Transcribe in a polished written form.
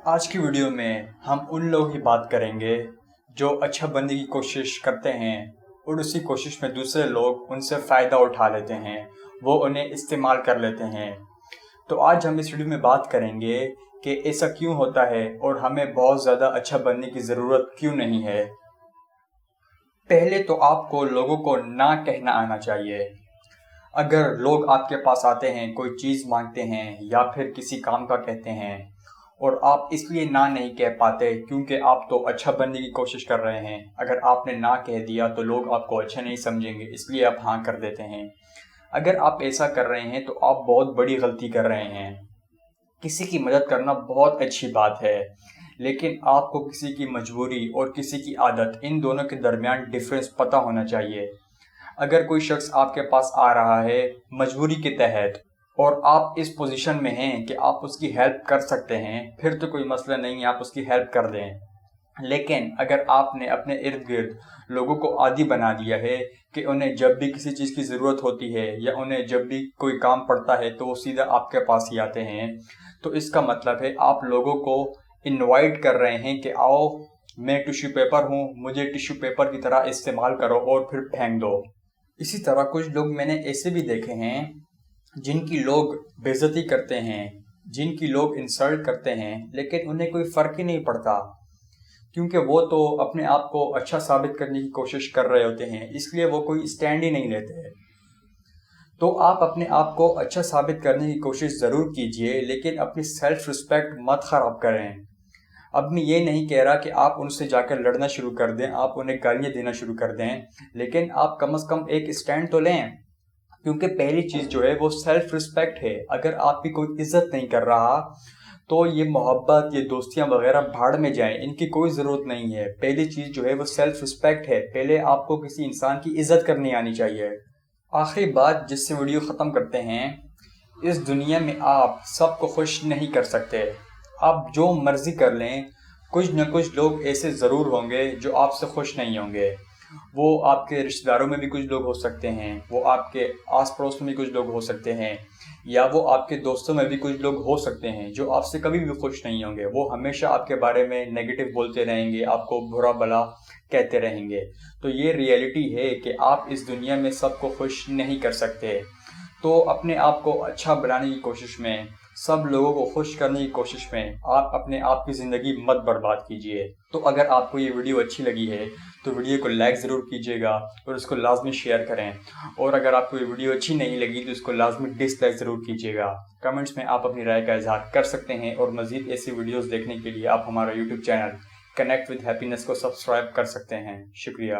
آج کی ویڈیو میں ہم ان لوگوں کی بات کریں گے جو اچھا بننے کی کوشش کرتے ہیں اور اسی کوشش میں دوسرے لوگ ان سے فائدہ اٹھا لیتے ہیں، وہ انہیں استعمال کر لیتے ہیں۔ تو آج ہم اس ویڈیو میں بات کریں گے کہ ایسا کیوں ہوتا ہے اور ہمیں بہت زیادہ اچھا بننے کی ضرورت کیوں نہیں ہے۔ پہلے تو آپ کو لوگوں کو نہ کہنا آنا چاہیے۔ اگر لوگ آپ کے پاس آتے ہیں، کوئی چیز مانگتے ہیں یا پھر کسی کام کا کہتے ہیں اور آپ اس لیے نہ نہیں کہہ پاتے کیونکہ آپ تو اچھا بننے کی کوشش کر رہے ہیں، اگر آپ نے نہ کہہ دیا تو لوگ آپ کو اچھا نہیں سمجھیں گے، اس لیے آپ ہاں کر دیتے ہیں۔ اگر آپ ایسا کر رہے ہیں تو آپ بہت بڑی غلطی کر رہے ہیں۔ کسی کی مدد کرنا بہت اچھی بات ہے، لیکن آپ کو کسی کی مجبوری اور کسی کی عادت، ان دونوں کے درمیان ڈیفرنس پتہ ہونا چاہیے۔ اگر کوئی شخص آپ کے پاس آ رہا ہے مجبوری کے تحت اور آپ اس پوزیشن میں ہیں کہ آپ اس کی ہیلپ کر سکتے ہیں، پھر تو کوئی مسئلہ نہیں ہے، آپ اس کی ہیلپ کر دیں۔ لیکن اگر آپ نے اپنے ارد گرد لوگوں کو عادی بنا دیا ہے کہ انہیں جب بھی کسی چیز کی ضرورت ہوتی ہے یا انہیں جب بھی کوئی کام پڑتا ہے تو وہ سیدھا آپ کے پاس ہی آتے ہیں، تو اس کا مطلب ہے آپ لوگوں کو انوائٹ کر رہے ہیں کہ آؤ میں ٹیشو پیپر ہوں، مجھے ٹیشو پیپر کی طرح استعمال کرو اور پھر پھینک دو۔ اسی طرح کچھ لوگ میں نے ایسے بھی دیکھے ہیں جن کی لوگ بے عزتی کرتے ہیں، جن کی لوگ انسلٹ کرتے ہیں، لیکن انہیں کوئی فرق ہی نہیں پڑتا کیونکہ وہ تو اپنے آپ کو اچھا ثابت کرنے کی کوشش کر رہے ہوتے ہیں، اس لیے وہ کوئی اسٹینڈ ہی نہیں لیتے۔ تو آپ اپنے آپ کو اچھا ثابت کرنے کی کوشش ضرور کیجئے، لیکن اپنی سیلف رسپیکٹ مت خراب کریں۔ اب میں یہ نہیں کہہ رہا کہ آپ ان سے جا کر لڑنا شروع کر دیں، آپ انہیں گالیاں دینا شروع کر دیں، لیکن آپ کم از کم ایک اسٹینڈ تو لیں، کیونکہ پہلی چیز جو ہے وہ سیلف رسپیکٹ ہے۔ اگر آپ کی کوئی عزت نہیں کر رہا تو یہ محبت، یہ دوستیاں وغیرہ بھاڑ میں جائیں، ان کی کوئی ضرورت نہیں ہے۔ پہلی چیز جو ہے وہ سیلف رسپیکٹ ہے، پہلے آپ کو کسی انسان کی عزت کرنی آنی چاہیے۔ آخری بات جس سے ویڈیو ختم کرتے ہیں، اس دنیا میں آپ سب کو خوش نہیں کر سکتے۔ آپ جو مرضی کر لیں، کچھ نہ کچھ لوگ ایسے ضرور ہوں گے جو آپ سے خوش نہیں ہوں گے۔ وہ آپ کے رشتہ داروں میں بھی کچھ لوگ ہو سکتے ہیں، وہ آپ کے آس پڑوس میں بھی کچھ لوگ ہو سکتے ہیں، یا وہ آپ کے دوستوں میں بھی کچھ لوگ ہو سکتے ہیں جو آپ سے کبھی بھی خوش نہیں ہوں گے۔ وہ ہمیشہ آپ کے بارے میں نیگیٹو بولتے رہیں گے، آپ کو برا بھلا کہتے رہیں گے۔ تو یہ ریئلٹی ہے کہ آپ اس دنیا میں سب کو خوش نہیں کر سکتے۔ تو اپنے آپ کو اچھا بنانے کی کوشش میں، سب لوگوں کو خوش کرنے کی کوشش میں آپ اپنے آپ کی زندگی مت برباد کیجیے۔ تو اگر آپ کو یہ ویڈیو اچھی لگی ہے تو ویڈیو کو لائک ضرور کیجیے گا اور اس کو لازمی شیئر کریں، اور اگر آپ کو یہ ویڈیو اچھی نہیں لگی تو اس کو لازمی ڈس لائک ضرور کیجیے گا۔ کمنٹس میں آپ اپنی رائے کا اظہار کر سکتے ہیں، اور مزید ایسی ویڈیوز دیکھنے کے لیے آپ ہمارا YouTube channel connect with happiness کو سبسکرائب کر سکتے ہیں۔ شکریہ۔